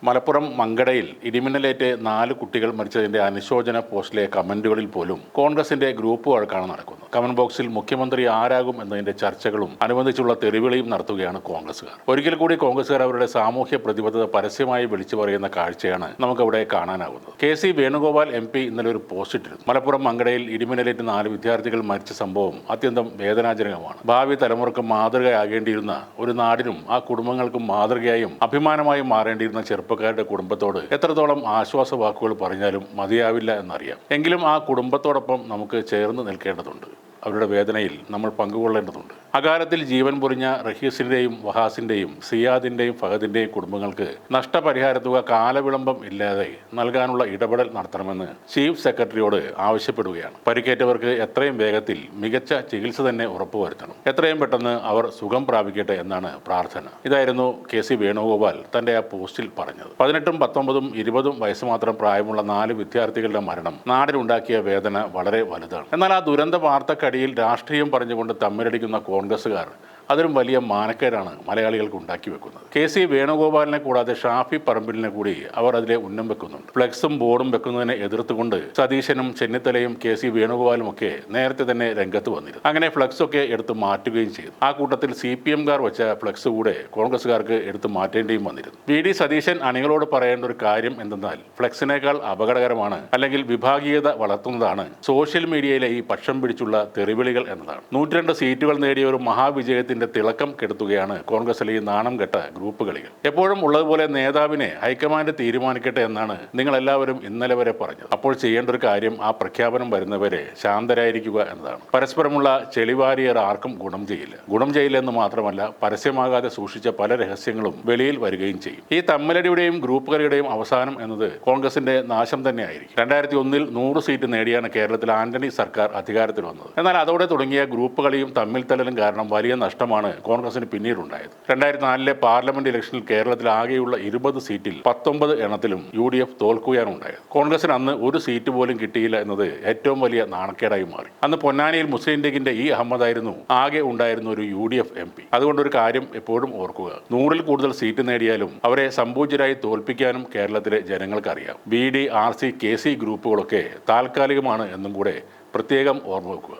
മലപ്പുറം മങ്കടയിൽ ഇടിമിന്നലേറ്റ് 4 കുട്ടികൾ മരിച്ചതിന്റെ അനുശോചന പോസ്റ്റിലെ കമന്റുകളിൽ പോലും കോൺഗ്രസിന്റെ ഗ്രൂപ്പ് വഴക്കാണ് നടക്കുന്നത്. കമന്റ് ബോക്സിൽ മുഖ്യമന്ത്രി ആരാകും എന്നതിന്റെ ചർച്ചകളും അനുബന്ധിച്ചുള്ള തെറിവിളിയും നടത്തുകയാണ് കോൺഗ്രസുകാർ. ഒരിക്കൽ കൂടി കോൺഗ്രസുകാർ അവരുടെ സാമൂഹ്യ പ്രതിബദ്ധത പരസ്യമായി വിളിച്ചു പറയുന്ന കാഴ്ചയാണ് നമുക്കവിടെ കാണാനാകുന്നത്. കെ.സി. വേണുഗോപാൽ MP ഇന്നലെ ഒരു പോസ്റ്റ് ഇട്ടിരുന്നു. മലപ്പുറം മങ്കടയിൽ ഇടിമിന്നലേറ്റ് 4 വിദ്യാർത്ഥികൾ മരിച്ച സംഭവം അത്യന്തം വേദനാജനകമാണ്. ഭാവി തലമുറക്ക് മാതൃകയാകേണ്ടിയിരുന്ന ഒരു നാടിനും ആ കുടുംബങ്ങൾക്കും മാതൃകയായും അഭിമാനമായും മാറേണ്ടിയിരുന്ന ചെറുപ്പക്കാരുടെ കുടുംബത്തോട് എത്രത്തോളം ആശ്വാസ വാക്കുകൾ പറഞ്ഞാലും മതിയാവില്ല എന്നറിയാം. എങ്കിലും ആ കുടുംബത്തോടൊപ്പം നമുക്ക് ചേർന്ന് നിൽക്കേണ്ടതുണ്ട്. അവരുടെ വേദനയിൽ നമ്മൾ പങ്കുകൊള്ളേണ്ടതുണ്ട്. അകാലത്തിൽ ജീവൻ പൊറിഞ്ഞ റഹീസിന്റെയും വഹാസിന്റെയും സിയാദിന്റെയും ഫഹദിന്റെയും കുടുംബങ്ങൾക്ക് നഷ്ടപരിഹാര തുക കാലവിളംബം ഇല്ലാതെ നൽകാനുള്ള ഇടപെടൽ നടത്തണമെന്ന് ചീഫ് സെക്രട്ടറിയോട് ആവശ്യപ്പെടുകയാണ്. പരിക്കേറ്റവർക്ക് എത്രയും വേഗത്തിൽ മികച്ച ചികിത്സ തന്നെ ഉറപ്പുവരുത്തണം. എത്രയും പെട്ടെന്ന് അവർ സുഖം പ്രാപിക്കട്ടെ എന്നാണ് പ്രാർത്ഥന. ഇതായിരുന്നു കെ.സി. വേണുഗോപാൽ തന്റെ ആ പോസ്റ്റിൽ പറഞ്ഞത്. 18, 19, 20 വയസ്സ് മാത്രം പ്രായമുള്ള 4 വിദ്യാർത്ഥികളുടെ മരണം നാടിനുണ്ടാക്കിയ വേദന വളരെ വലുതാണ്. എന്നാൽ ആ ദുരന്ത വാർത്തക്കടിയിൽ രാഷ്ട്രീയം പറഞ്ഞുകൊണ്ട് തമ്മിലടിക്കുന്ന കോൺഗ്രസുകാർ അതിലും വലിയ മാനക്കേടാണ് മലയാളികൾക്ക് ഉണ്ടാക്കി വെക്കുന്നത്. കെ.സി. വേണുഗോപാലിനെ കൂടാതെ ഷാഫി പറമ്പിലിനെ കൂടി അവർ അതിലെ ഉന്നം വെക്കുന്നുണ്ട്. ഫ്ലെക്സും ബോർഡും വെക്കുന്നതിനെ എതിർത്തുകൊണ്ട് സതീശനും ചെന്നിത്തലയും കെ.സി. വേണുഗോപാലും ഒക്കെ നേരത്തെ തന്നെ രംഗത്ത് വന്നിരുന്നു. അങ്ങനെ ഫ്ലെക്സ് ഒക്കെ എടുത്ത് മാറ്റുകയും ചെയ്തു. ആ കൂട്ടത്തിൽ CPM-കാർ വെച്ച ഫ്ലെക്സ് കൂടെ കോൺഗ്രസുകാർക്ക് എടുത്ത് മാറ്റേണ്ടിയും വന്നിരുന്നു. വി.ഡി. സതീശൻ അണികളോട് പറയേണ്ട ഒരു കാര്യം എന്തെന്നാൽ ഫ്ലെക്സിനേക്കാൾ അപകടകരമാണ്, അല്ലെങ്കിൽ വിഭാഗീയത വളർത്തുന്നതാണ് സോഷ്യൽ മീഡിയയിലെ ഈ പക്ഷം പിടിച്ചുള്ള തെറിവിളികൾ എന്നതാണ്. 102 സീറ്റുകൾ നേടിയ ഒരു മഹാവിജയത്തിന് തിളക്കം കെടുത്തുകയാണ് കോൺഗ്രസിലെ ഈ നാണം കെട്ട ഗ്രൂപ്പ് കളികൾ. എപ്പോഴും ഉള്ളതുപോലെ നേതാവിനെ ഹൈക്കമാൻഡ് തീരുമാനിക്കട്ടെ എന്നാണ് നിങ്ങൾ എല്ലാവരും ഇന്നലെ വരെ പറഞ്ഞത്. അപ്പോൾ ചെയ്യേണ്ട ഒരു കാര്യം ആ പ്രഖ്യാപനം വരുന്നവരെ ശാന്തരായിരിക്കുക എന്നതാണ്. പരസ്പരമുള്ള ചെളിവാരിയേർ ആർക്കും ഗുണം ചെയ്യില്ലെന്ന് മാത്രമല്ല, പരസ്യമാകാതെ സൂക്ഷിച്ച പല രഹസ്യങ്ങളും വെളിയിൽ വരികയും ചെയ്യും. ഈ തമ്മിലടിയുടെയും ഗ്രൂപ്പ് കളിയുടെയും അവസാനം എന്നത് കോൺഗ്രസിന്റെ നാശം തന്നെയായിരിക്കും. 2001-ൽ 100 സീറ്റ് നേടിയാണ് കേരളത്തിൽ ആന്റണി സർക്കാർ അധികാരത്തിൽ വന്നത്. എന്നാൽ അതോടെ തുടങ്ങിയ ഗ്രൂപ്പ് കളിയും തമ്മിൽ തല്ലലും കാരണം വലിയ നഷ്ടമാണ് കോൺഗ്രസിന് പിന്നീടുണ്ടായത്. 2004-ലെ പാർലമെന്റ് ഇലക്ഷനിൽ കേരളത്തിൽ ആകെയുള്ള 20 സീറ്റിൽ 19 എണ്ണത്തിലും UDF തോൽക്കുകയാണുണ്ടായത്. കോൺഗ്രസിന് അന്ന് ഒരു സീറ്റ് പോലും കിട്ടിയില്ല എന്നത് ഏറ്റവും വലിയ നാണക്കേടായി മാറി. അന്ന് പൊന്നാനിയിൽ മുസ്ലിം ലീഗിന്റെ അഹമ്മദായിരുന്നു ആകെ ഉണ്ടായിരുന്ന ഒരു UDF MP. അതുകൊണ്ട് ഒരു കാര്യം എപ്പോഴും ഓർക്കുക, 100-ൽ കൂടുതൽ സീറ്റ് നേടിയാലും അവരെ സംപൂജ്യരായി തോൽപ്പിക്കാനും കേരളത്തിലെ ജനങ്ങൾക്കറിയാം. BD, RC, KC ഗ്രൂപ്പുകളൊക്കെ താൽക്കാലികമാണ് എന്നും കൂടെ പ്രത്യേകം ഓർമ്മ വെക്കുക.